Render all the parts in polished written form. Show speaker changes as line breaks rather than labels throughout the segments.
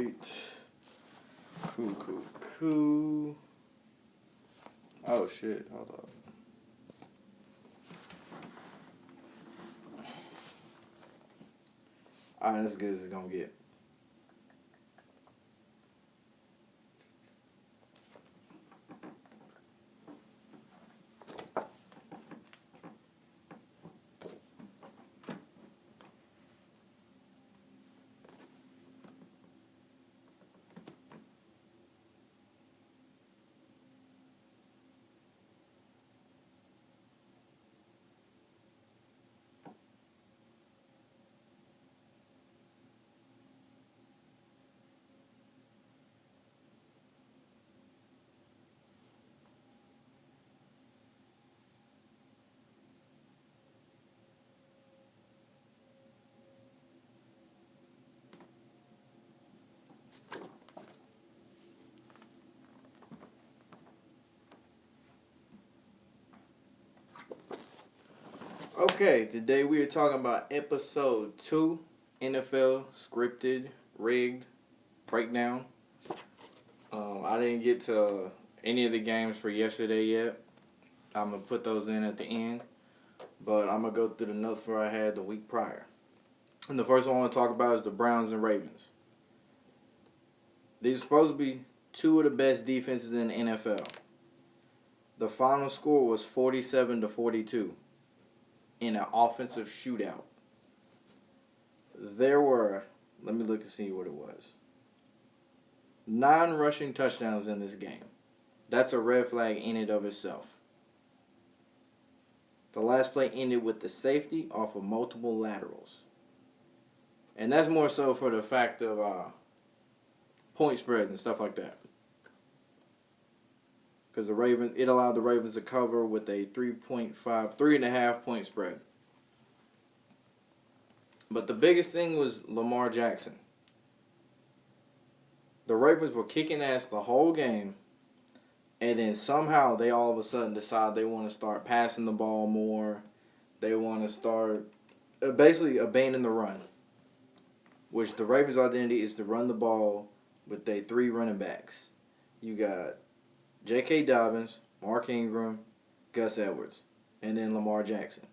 Alright. Cool. Oh shit, hold up. Alright, that's as good as it's gonna get. Okay, today we are talking about episode 2, NFL scripted, rigged breakdown. I didn't get to any of the games for yesterday yet. I'm going to put those in at the end. But I'm going to go through the notes where I had the week prior. And the first one I want to talk about is the Browns and Ravens. These are supposed to be two of the best defenses in the NFL. The final score was 47-42 in an offensive shootout. There were, let me look and see what it was, 9 rushing touchdowns in this game. That's a red flag in and of itself. The last play ended with the safety off of multiple laterals. And that's more so for the fact of point spreads and stuff like that. Because it allowed the Ravens to cover with a 3.5 point spread. But the biggest thing was Lamar Jackson. The Ravens were kicking ass the whole game, and then somehow they all of a sudden decide they want to start passing the ball more. They want to start basically abandoning the run, which the Ravens' identity is to run the ball with their 3 running backs. You got J.K. Dobbins, Mark Ingram, Gus Edwards, and then Lamar Jackson.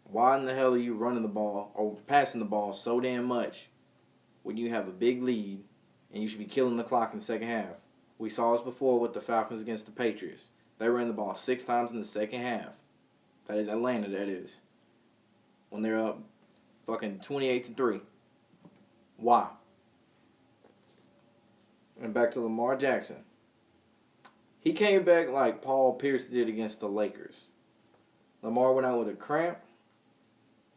Why in the hell are you running the ball or passing the ball so damn much when you have a big lead and you should be killing the clock in the second half? We saw this before with the Falcons against the Patriots. They ran the ball 6 times in the second half. That is Atlanta, that is. When they're up fucking 28-3. Why? And back to Lamar Jackson. He came back like Paul Pierce did against the Lakers. Lamar went out with a cramp.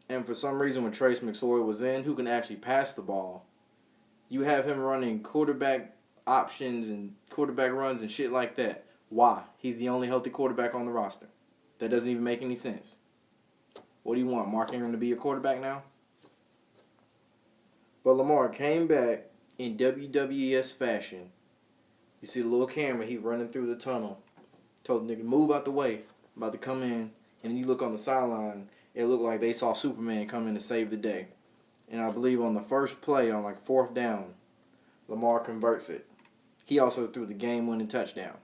And for some reason, when Trace McSorley was in, who can actually pass the ball, you have him running quarterback options and quarterback runs and shit like that. Why? He's the only healthy quarterback on the roster. That doesn't even make any sense. What do you want, Mark Ingram to be your quarterback now? But Lamar came back in WWES fashion. You see the little camera, he running through the tunnel. Told the nigga, move out the way. I'm about to come in. And then you look on the sideline, it looked like they saw Superman come in to save the day. And I believe on the first play, on like 4th down, Lamar converts it. He also threw the game-winning touchdown.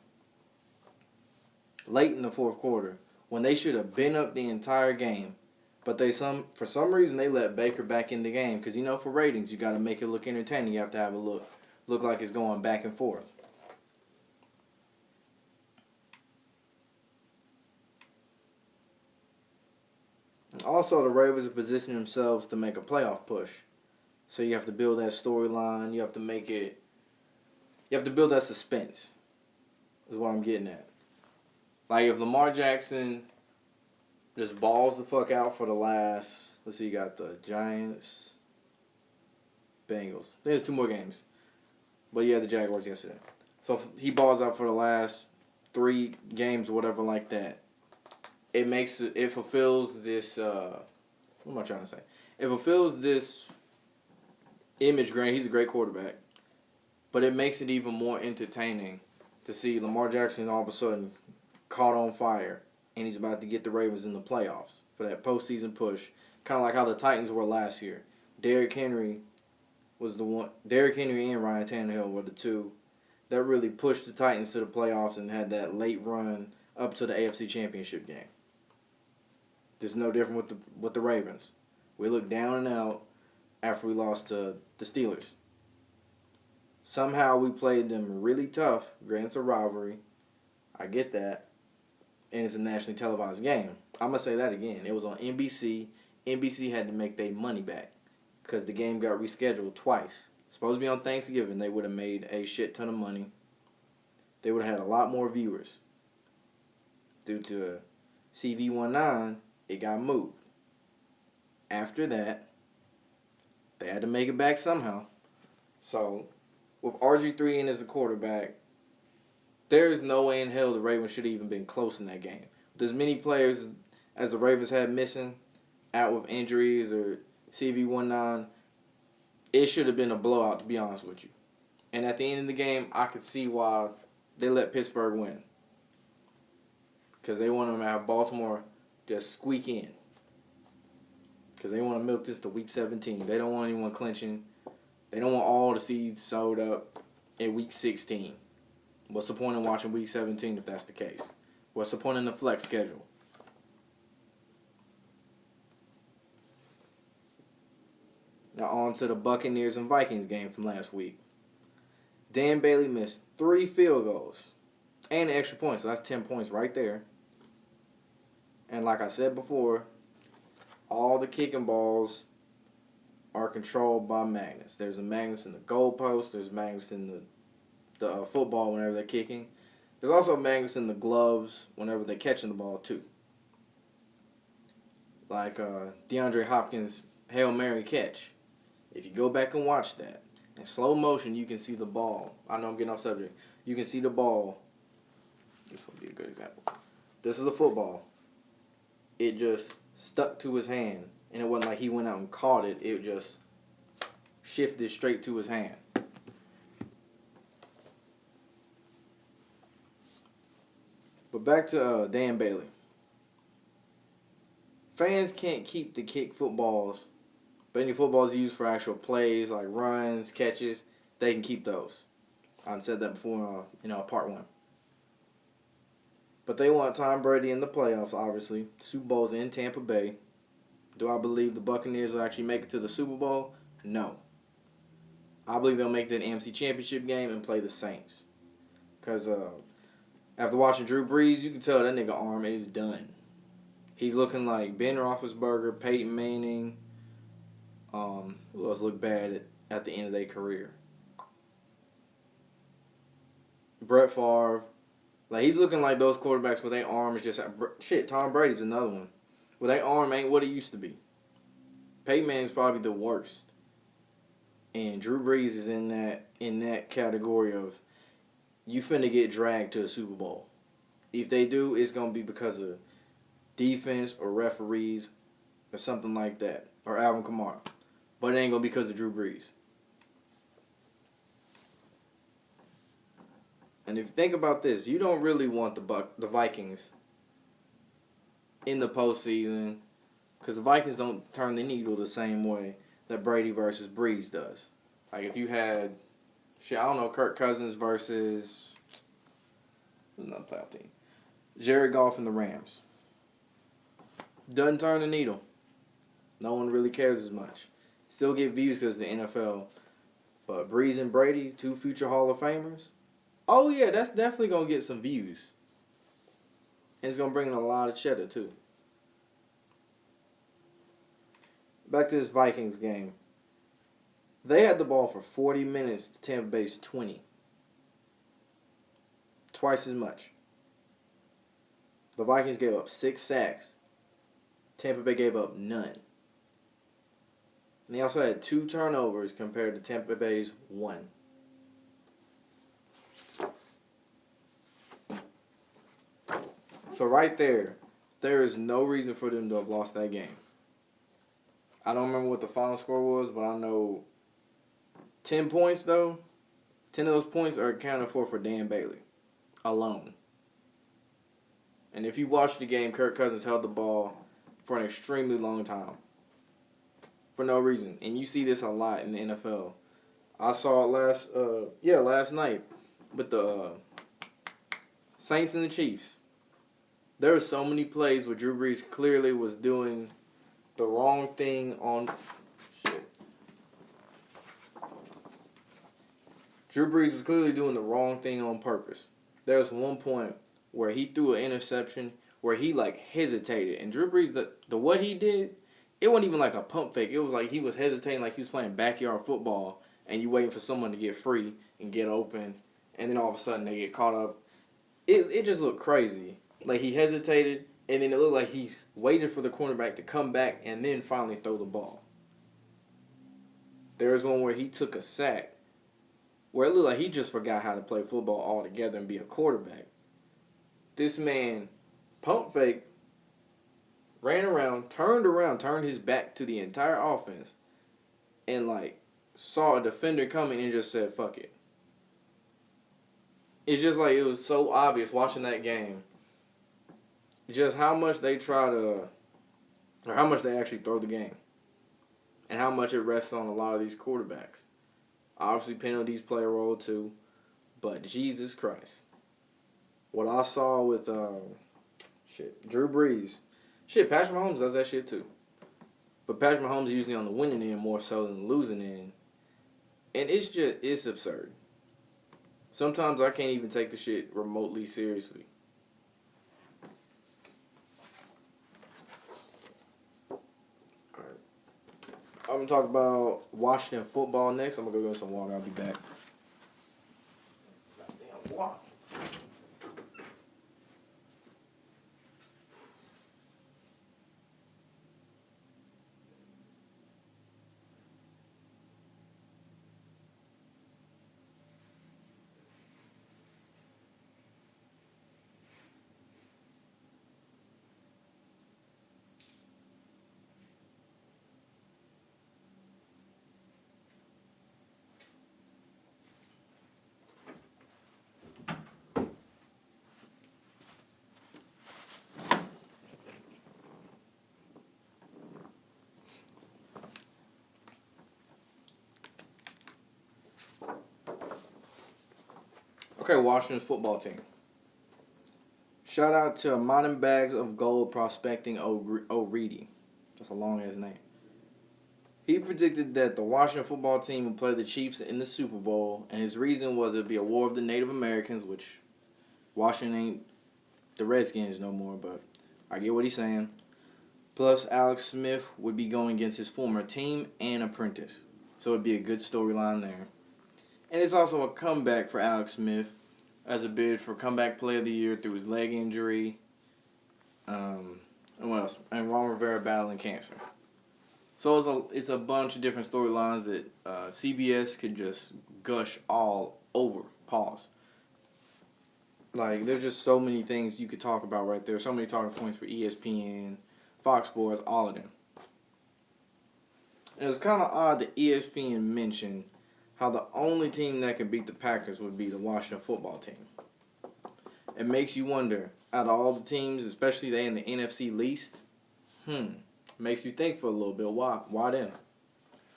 Late in the 4th quarter, when they should have been up the entire game, but for some reason they let Baker back in the game. Because, for ratings, you got to make it look entertaining. You have to have it look like it's going back and forth. Also, the Ravens are positioning themselves to make a playoff push. So you have to build that storyline. You have to build that suspense, is what I'm getting at. Like, if Lamar Jackson just balls the fuck out for the last, let's see, you got the Giants, Bengals. I think there's 2 more games. But yeah, the Jaguars yesterday. So if he balls out for the last 3 games or whatever like that, it fulfills this, what am I trying to say? It fulfills this image, granted, he's a great quarterback, but it makes it even more entertaining to see Lamar Jackson all of a sudden caught on fire, and he's about to get the Ravens in the playoffs for that postseason push, kind of like how the Titans were last year. Derrick Henry was the one. Derrick Henry and Ryan Tannehill were the two that really pushed the Titans to the playoffs and had that late run up to the AFC Championship game. This is no different with the Ravens. We looked down and out after we lost to the Steelers. Somehow we played them really tough. Granted, it's a rivalry. I get that. And it's a nationally televised game. I'm going to say that again. It was on NBC. NBC had to make their money back because the game got rescheduled twice. Supposed to be on Thanksgiving. They would have made a shit ton of money. They would have had a lot more viewers. Due to CV19, it got moved. After that, they had to make it back somehow. So, with RG3 in as the quarterback, there is no way in hell the Ravens should have even been close in that game. With as many players as the Ravens had missing, out with injuries or CV19, it should have been a blowout, to be honest with you. And at the end of the game, I could see why they let Pittsburgh win. Because they want them to have Baltimore just squeak in. Because they want to milk this to Week 17. They don't want anyone clinching. They don't want all the seeds sewed up in Week 16. What's the point in watching Week 17 if that's the case? What's the point in the flex schedule? Now on to the Buccaneers and Vikings game from last week. Dan Bailey missed 3 field goals and an extra point, so that's 10 points right there. And like I said before, all the kicking balls are controlled by magnets. There's a magnet in the goalpost. There's magnets in the football whenever they're kicking. There's also magnets in the gloves whenever they're catching the ball too. Like DeAndre Hopkins' Hail Mary catch. If you go back and watch that, in slow motion you can see the ball. I know I'm getting off subject. You can see the ball. This will be a good example. This is a football. It just stuck to his hand. And it wasn't like he went out and caught it. It just shifted straight to his hand. But back to Dan Bailey. Fans can't keep the kick footballs. But any footballs used for actual plays, like runs, catches, they can keep those. I said that before part 1. But they want Tom Brady in the playoffs, obviously. Super Bowl's in Tampa Bay. Do I believe the Buccaneers will actually make it to the Super Bowl? No. I believe they'll make it to the AFC Championship game and play the Saints. Because after watching Drew Brees, you can tell that nigga arm is done. He's looking like Ben Roethlisberger, Peyton Manning. Who else looked bad at the end of their career? Brett Favre. Like, he's looking like those quarterbacks where their arm is just... Shit, Tom Brady's another one. Where their arm ain't what it used to be. Peyton Manning's probably the worst. And Drew Brees is in that category of you finna get dragged to a Super Bowl. If they do, it's going to be because of defense or referees or something like that. Or Alvin Kamara. But it ain't going to be because of Drew Brees. And if you think about this, you don't really want the Vikings in the postseason because the Vikings don't turn the needle the same way that Brady versus Brees does. Like if you had, Kirk Cousins versus another playoff team, Jared Goff and the Rams. Doesn't turn the needle. No one really cares as much. Still get views because of the NFL. But Brees and Brady, 2 future Hall of Famers. Oh, yeah, that's definitely going to get some views. And it's going to bring in a lot of cheddar, too. Back to this Vikings game. They had the ball for 40 minutes to Tampa Bay's 20. Twice as much. The Vikings gave up 6 sacks. Tampa Bay gave up none. And they also had 2 turnovers compared to Tampa Bay's 1. So right there is no reason for them to have lost that game. I don't remember what the final score was, but I know 10 points, though. 10 of those points are accounted for Dan Bailey alone. And if you watch the game, Kirk Cousins held the ball for an extremely long time. For no reason. And you see this a lot in the NFL. I saw it last night with the Saints and the Chiefs. There were so many plays where Drew Brees clearly was doing the wrong thing on shit. Drew Brees was clearly doing the wrong thing on purpose. There was one point where he threw an interception where he like hesitated, and Drew Brees the what he did, it wasn't even like a pump fake. It was like he was hesitating, like he was playing backyard football, and you waiting for someone to get free and get open, and then all of a sudden they get caught up. It just looked crazy. Like he hesitated, and then it looked like he waited for the cornerback to come back and then finally throw the ball. There was one where he took a sack where it looked like he just forgot how to play football altogether and be a quarterback. This man pump fake, ran around, turned his back to the entire offense, and like saw a defender coming and just said, fuck it. It's just like it was so obvious watching that game. Just how much they try to, or how much they actually throw the game. And how much it rests on a lot of these quarterbacks. Obviously, penalties play a role too. But Jesus Christ. What I saw with, Drew Brees. Shit, Patrick Mahomes does that shit too. But Patrick Mahomes is usually on the winning end more so than the losing end. And it's absurd. Sometimes I can't even take the shit remotely seriously. I'm going to talk about Washington football next. I'm going to go get some water. I'll be back. Goddamn water. Okay, Washington's football team. Shout out to Modern Bags of Gold Prospecting O'Reedy. That's a long ass name. He predicted that the Washington football team would play the Chiefs in the Super Bowl, and his reason was it would be a war of the Native Americans, which Washington ain't the Redskins no more, but I get what he's saying. Plus, Alex Smith would be going against his former team and apprentice, so it'd be a good storyline there. And it's also a comeback for Alex Smith as a bid for comeback player of the year through his leg injury. And what else? And Ron Rivera battling cancer. So it's a bunch of different storylines that CBS could just gush all over. Pause. Like, there's just so many things you could talk about right there. So many talking points for ESPN, Fox Sports, all of them. And it's kind of odd that ESPN mentioned how the only team that can beat the Packers would be the Washington football team. It makes you wonder, out of all the teams, especially they in the NFC least, makes you think for a little bit, why them?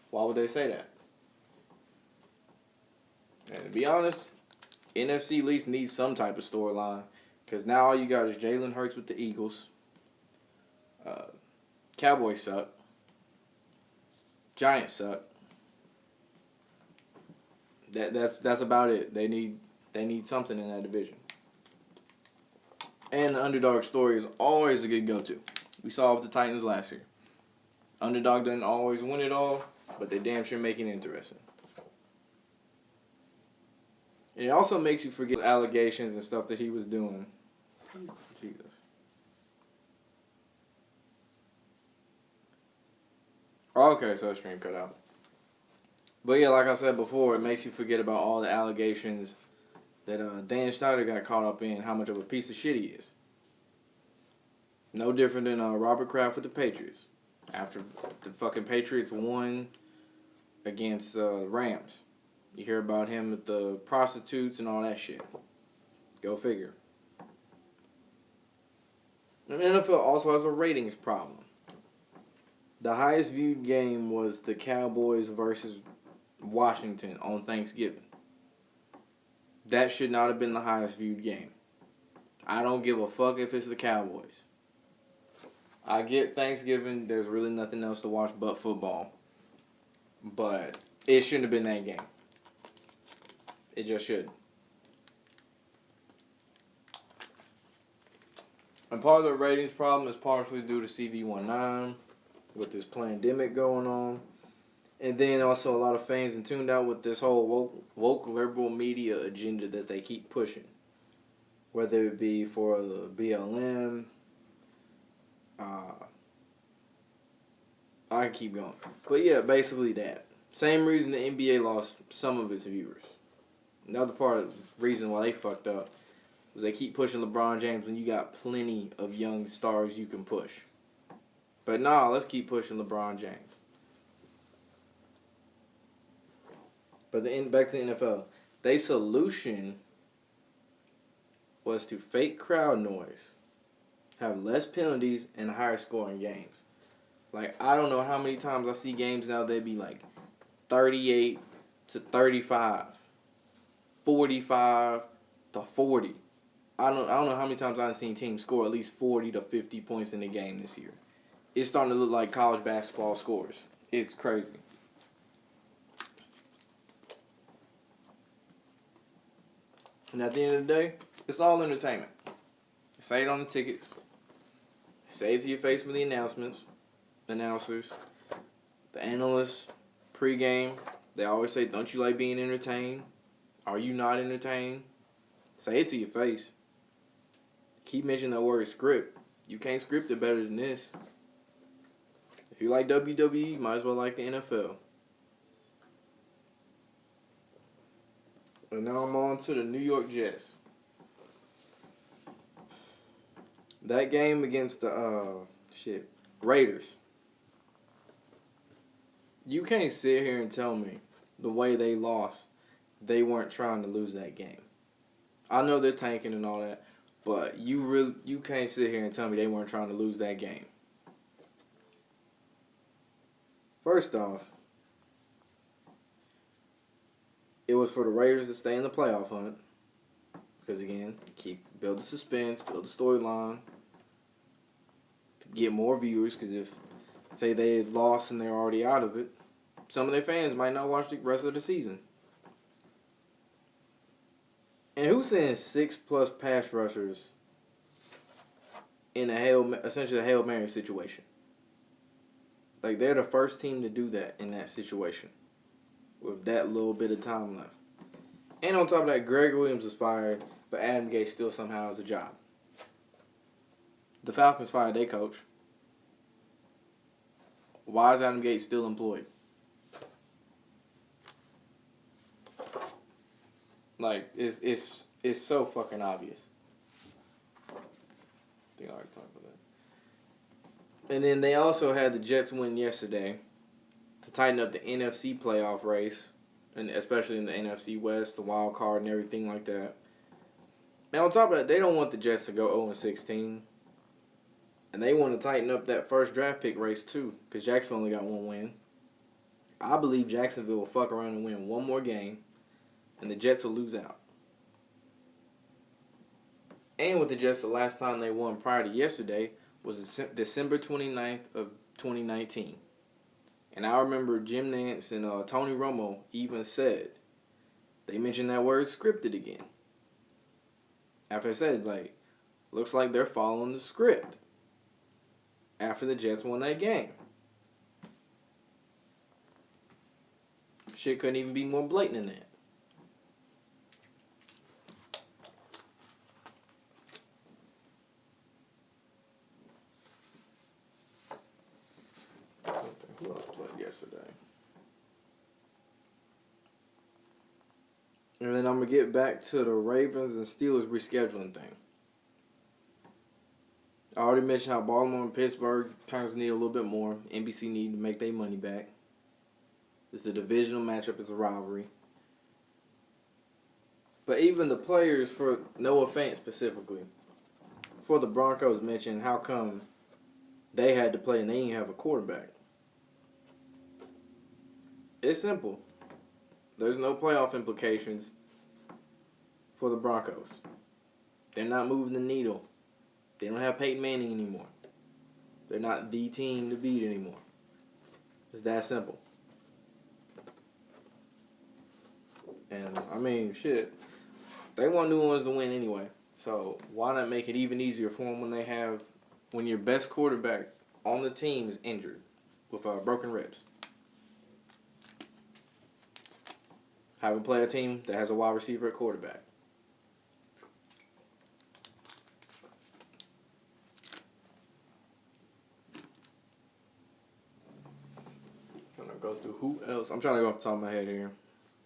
Why would they say that? And to be honest, NFC least needs some type of storyline, because now all you got is Jalen Hurts with the Eagles. Cowboys suck. Giants suck. That's about it. They need something in that division. And the underdog story is always a good go-to. We saw it with the Titans last year. Underdog doesn't always win it all, but they damn sure make it interesting. And it also makes you forget allegations and stuff that he was doing. Jesus. Okay, so the stream cut out. But yeah, like I said before, it makes you forget about all the allegations that Dan Snyder got caught up in, how much of a piece of shit he is. No different than Robert Kraft with the Patriots. After the fucking Patriots won against Rams. You hear about him with the prostitutes and all that shit. Go figure. And the NFL also has a ratings problem. The highest viewed game was the Cowboys versus Washington on Thanksgiving. That should not have been the highest viewed game. I don't give a fuck if it's the Cowboys. I get Thanksgiving, there's really nothing else to watch but football. But it shouldn't have been that game. It just shouldn't. And part of the ratings problem is partially due to CV19 with this pandemic going on. And then also a lot of fans are tuned out with this whole woke liberal media agenda that they keep pushing. Whether it be for the BLM, I can keep going. But yeah, basically that. Same reason the NBA lost some of its viewers. Another part of the reason why they fucked up was they keep pushing LeBron James when you got plenty of young stars you can push. But nah, let's keep pushing LeBron James. But back to the NFL. Their solution was to fake crowd noise, have less penalties, and higher scoring games. Like, I don't know how many times I see games now they be like 38 to 35, 45 to 40. I don't know how many times I've seen teams score at least 40 to 50 points in a game this year. It's starting to look like college basketball scores. It's crazy. And at the end of the day, it's all entertainment. Say it on the tickets. Say it to your face with the announcers, the analysts, pregame. They always say, don't you like being entertained? Are you not entertained? Say it to your face. Keep mentioning that word script. You can't script it better than this. If you like WWE, you might as well like the NFL. And now I'm on to the New York Jets. That game against the Raiders. You can't sit here and tell me the way they lost, they weren't trying to lose that game. I know they're tanking and all that, but you can't sit here and tell me they weren't trying to lose that game. First off, it was for the Raiders to stay in the playoff hunt. Because again, build the suspense, build the storyline, get more viewers. Because if, say, they had lost and they're already out of it, some of their fans might not watch the rest of the season. And who's saying 6+ pass rushers in essentially a Hail Mary situation? Like, they're the first team to do that in that situation with that little bit of time left. And on top of that, Greg Williams was fired, but Adam Gase still somehow has a job. The Falcons fired their coach. Why is Adam Gase still employed? Like, it's so fucking obvious. I think I already talked about that. And then they also had the Jets win yesterday to tighten up the NFC playoff race, and especially in the NFC West, the wild card and everything like that. Now, on top of that, they don't want the Jets to go 0-16. And they want to tighten up that first draft pick race, too, because Jacksonville only got one win. I believe Jacksonville will fuck around and win one more game, and the Jets will lose out. And with the Jets, the last time they won prior to yesterday was December 29th of 2019. And I remember Jim Nantz and Tony Romo even said, they mentioned that word scripted again. After I said, it's like, looks like they're following the script after the Jets won that game. Shit couldn't even be more blatant than that. Who else played yesterday? And then I'm going to get back to the Ravens and Steelers rescheduling thing. I already mentioned how Baltimore and Pittsburgh kind of need a little bit more. NBC need to make their money back. It's a divisional matchup. It's a rivalry. But even the players, for Noah Fant specifically, for the Broncos mentioned how come they had to play and they didn't have a quarterback. It's simple. There's no playoff implications for the Broncos. They're not moving the needle. They don't have Peyton Manning anymore. They're not the team to beat anymore. It's that simple. And, I mean, shit. They want New Orleans to win anyway. So, why not make it even easier for them when your best quarterback on the team is injured with broken ribs? Have a player team that has a wide receiver at quarterback. I'm trying to go through who else. I'm trying to go off the top of my head here. I'm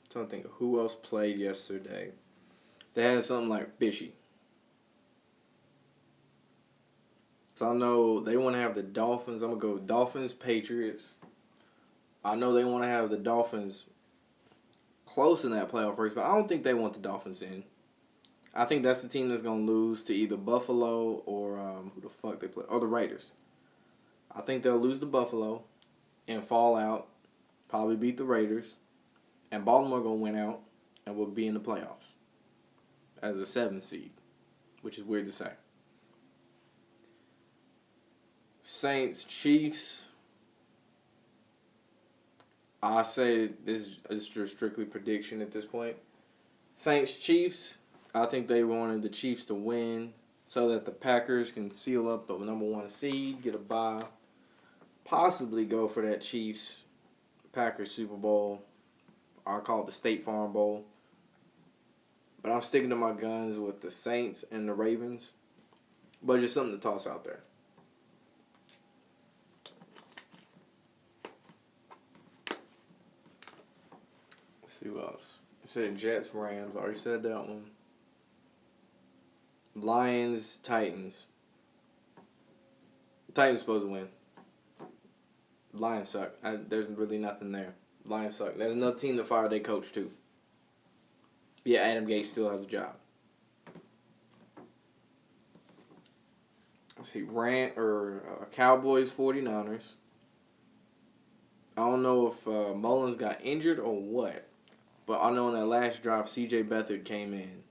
trying to think of who else played yesterday. They had something like fishy. So I know they want to have the Dolphins. I'm going to go Dolphins, Patriots. I know they want to have the Dolphins close in that playoff race, but I don't think they want the Dolphins in. I think that's the team that's going to lose to either Buffalo or who the fuck they play. Or the Raiders. I think they'll lose to Buffalo and fall out, probably beat the Raiders, and Baltimore going to win out and will be in the playoffs as a 7th seed, which is weird to say. Saints, Chiefs. I say this is just strictly prediction at this point. Saints, Chiefs. I think they wanted the Chiefs to win so that the Packers can seal up the number 1 seed, get a bye, possibly go for that Chiefs-Packers Super Bowl. I call it the State Farm Bowl. But I'm sticking to my guns with the Saints and the Ravens. But just something to toss out there. Let's see who else. I said Jets, Rams. I already said that one. Lions, Titans. Titans supposed to win. Lions suck. There's really nothing there. Lions suck. There's another team that fired their coach too. Yeah, Adam Gase still has a job. Let's see, Cowboys, 49ers. I don't know if Mullins got injured or what, but I know in that last drive, C.J. Beathard came in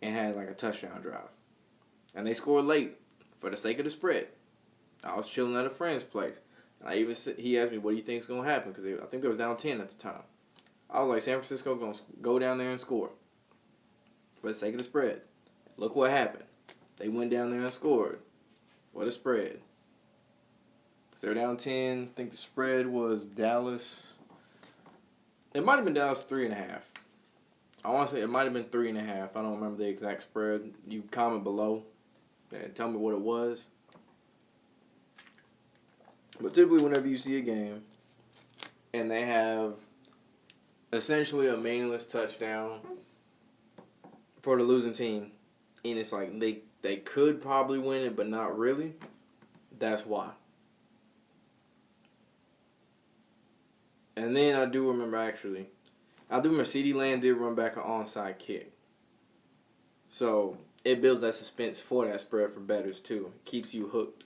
and had like a touchdown drive. And they scored late for the sake of the spread. I was chilling at a friend's place. And he asked me, what do you think is going to happen? Because I think they was down 10 at the time. I was like, San Francisco going to go down there and score for the sake of the spread. Look what happened. They went down there and scored for the spread. Because they were down 10. I think the spread was Dallas. It might have been Dallas 3.5. I want to say it might have been 3.5. I don't remember the exact spread. You comment below and tell me what it was. But typically whenever you see a game and they have essentially a meaningless touchdown for the losing team, and it's like they could probably win it but not really, that's why. And then I do remember CeeDee Lamb did run back an onside kick. So it builds that suspense for that spread for bettors too. It keeps you hooked.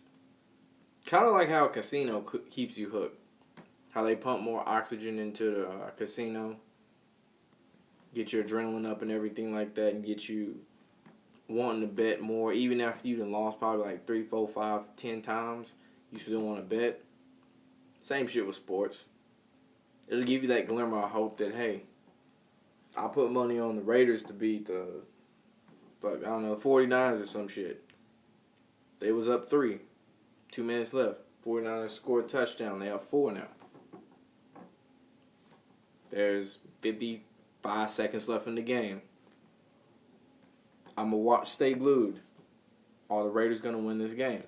Kind of like how a casino keeps you hooked. How they pump more oxygen into the casino. Get your adrenaline up and everything like that, and get you wanting to bet more. Even after you done lost probably like 3, 4, 5, 10 times, you still want to bet. Same shit with sports. It'll give you that glimmer of hope that, hey, I put money on the Raiders to beat the 49ers or some shit. They was up 3. 2 minutes left. 49ers scored a touchdown. They up 4 now. There's 55 seconds left in the game. I'm going to stay glued. Are the Raiders going to win this game?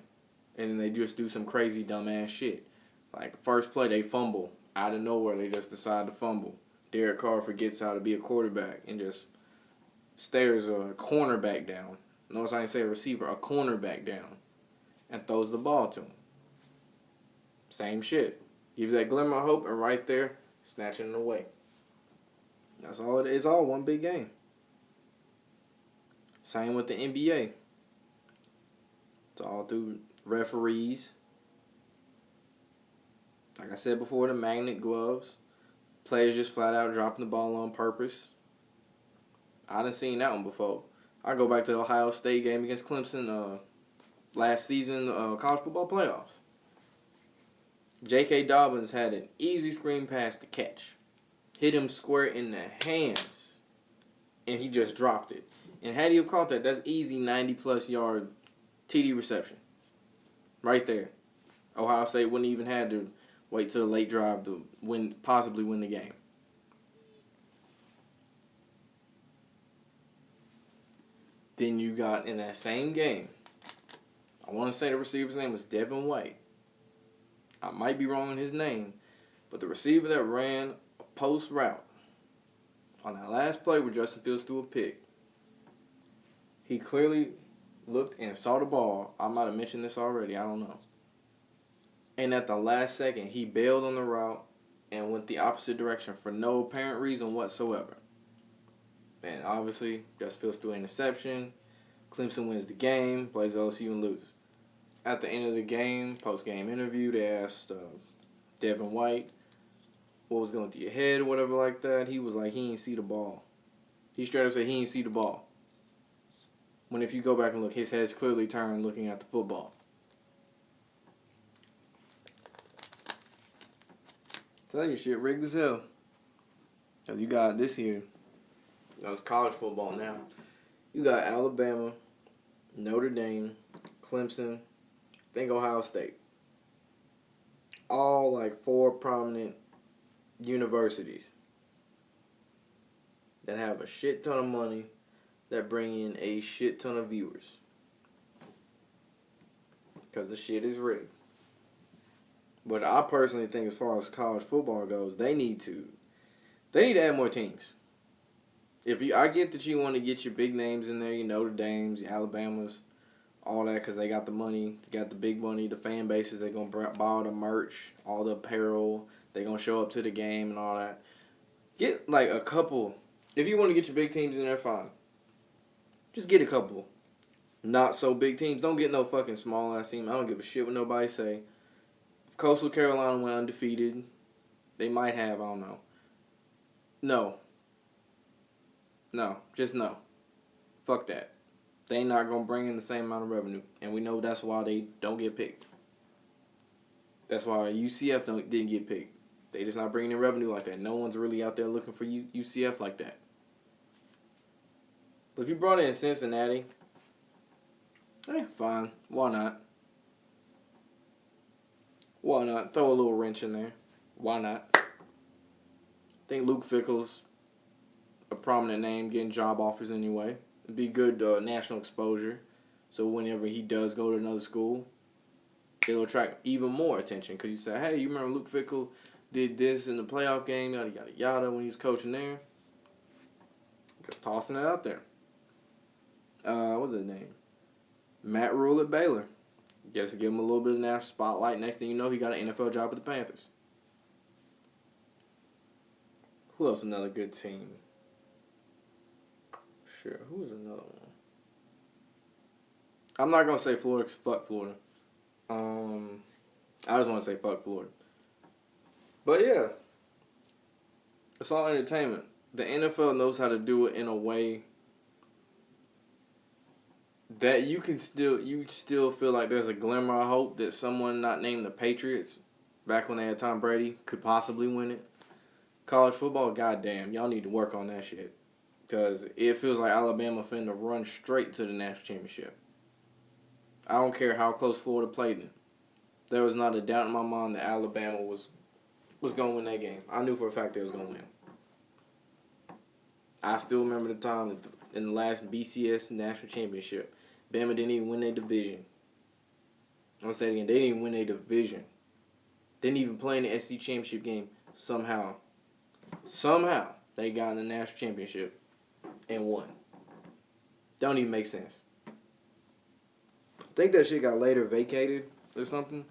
And then they just do some crazy dumbass shit. Like the first play, they fumble. Out of nowhere, they just decide to fumble. Derek Carr forgets how to be a quarterback and just stares a cornerback down. Notice I didn't say a receiver, a cornerback down. And throws the ball to him. Same shit. Gives that glimmer of hope, and right there, snatching it away. That's all it is. It's all one big game. Same with the NBA. It's all through referees. Like I said before, the magnet gloves. Players just flat out dropping the ball on purpose. I done seen that one before. I go back to the Ohio State game against Clemson last season, college football playoffs. J.K. Dobbins had an easy screen pass to catch. Hit him square in the hands. And he just dropped it. And had he have caught that, that's easy 90-plus yard TD reception. Right there. Ohio State wouldn't even have to wait till the late drive to possibly win the game. Then you got in that same game, I want to say the receiver's name was Devin White. I might be wrong in his name, but the receiver that ran a post route on that last play where Justin Fields threw a pick, he clearly looked and saw the ball. I might have mentioned this already. I don't know. And at the last second, he bailed on the route and went the opposite direction for no apparent reason whatsoever. And obviously, Justin Fields threw an interception. Clemson wins the game, plays LSU and loses. At the end of the game, post-game interview, they asked Devin White what was going through your head or whatever like that. He was like, he didn't see the ball. He straight up said he didn't see the ball. When if you go back and look, his head's clearly turned looking at the football. Tell you, shit rigged as hell. Because you got this here. It's college football now. You got Alabama, Notre Dame, Clemson, I think Ohio State. All like 4 prominent universities that have a shit ton of money that bring in a shit ton of viewers. Because the shit is rigged. But I personally think as far as college football goes, they need to add more teams. I get that you want to get your big names in there, your Notre Dames, your Alabamas, all that, because they got the money, they got the big money, the fan bases, they're going to buy all the merch, all the apparel, they're going to show up to the game and all that. Get like a couple. If you want to get your big teams in there, fine. Just get a couple not so big teams. Don't get no fucking small ass team. I don't give a shit what nobody say. If Coastal Carolina went undefeated, they might have, I don't know. No, just no. Fuck that. They not going to bring in the same amount of revenue. And we know that's why they don't get picked. That's why UCF didn't get picked. They just not bringing in revenue like that. No one's really out there looking for UCF like that. But if you brought in Cincinnati, fine. Why not? Why not? Throw a little wrench in there. Why not? I think Luke Fickell's a prominent name, getting job offers anyway. It'd be good national exposure. So whenever he does go to another school, it'll attract even more attention. Because you say, hey, you remember Luke Fickell did this in the playoff game, yada, yada, yada, when he was coaching there. Just tossing it out there. What's his name? Matt Rule at Baylor. Guess to give him a little bit of national spotlight. Next thing you know, he got an NFL job with the Panthers. Who else? Another good team. Sure. Who was another one? I'm not gonna say Florida because fuck Florida. I just want to say fuck Florida. But yeah, it's all entertainment. The NFL knows how to do it in a way that you still feel like there's a glimmer of hope that someone not named the Patriots back when they had Tom Brady could possibly win it. College football, goddamn, y'all need to work on that shit. Because it feels like Alabama finna run straight to the national championship. I don't care how close Florida played them. There was not a doubt in my mind that Alabama was going to win that game. I knew for a fact they was going to win. I still remember the time that in the last BCS national championship, Bama didn't even win their division. I'm going to say it again. They didn't even win their division. Didn't even play in the SEC championship game. Somehow, they got in the national championship and won. Don't even make sense. I think that shit got later vacated or something.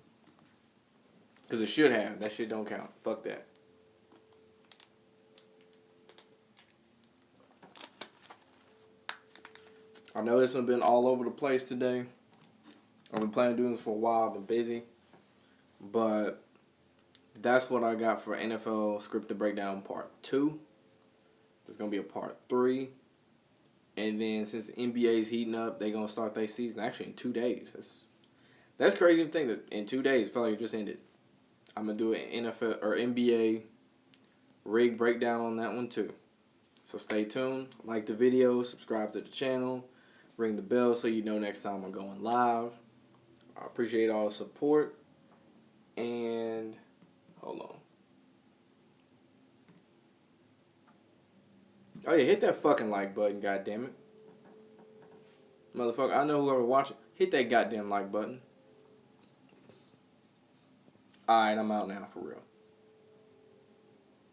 Because it should have. That shit don't count. Fuck that. I know this one's been all over the place today. I've been planning on doing this for a while. I've been busy. But that's what I got for NFL Scripted Breakdown Part 2. There's going to be a Part 3. And then since the NBA is heating up, they're going to start their season actually in 2 days. That's crazy to think that in 2 days, it felt like it just ended. I'm going to do an NFL or NBA rig breakdown on that one too. So stay tuned. Like the video, subscribe to the channel, ring the bell so you know next time I'm going live. I appreciate all the support. And hold on. Oh yeah, hit that fucking like button, goddammit. Motherfucker, I know whoever watching, hit that goddamn like button. Alright, I'm out now for real.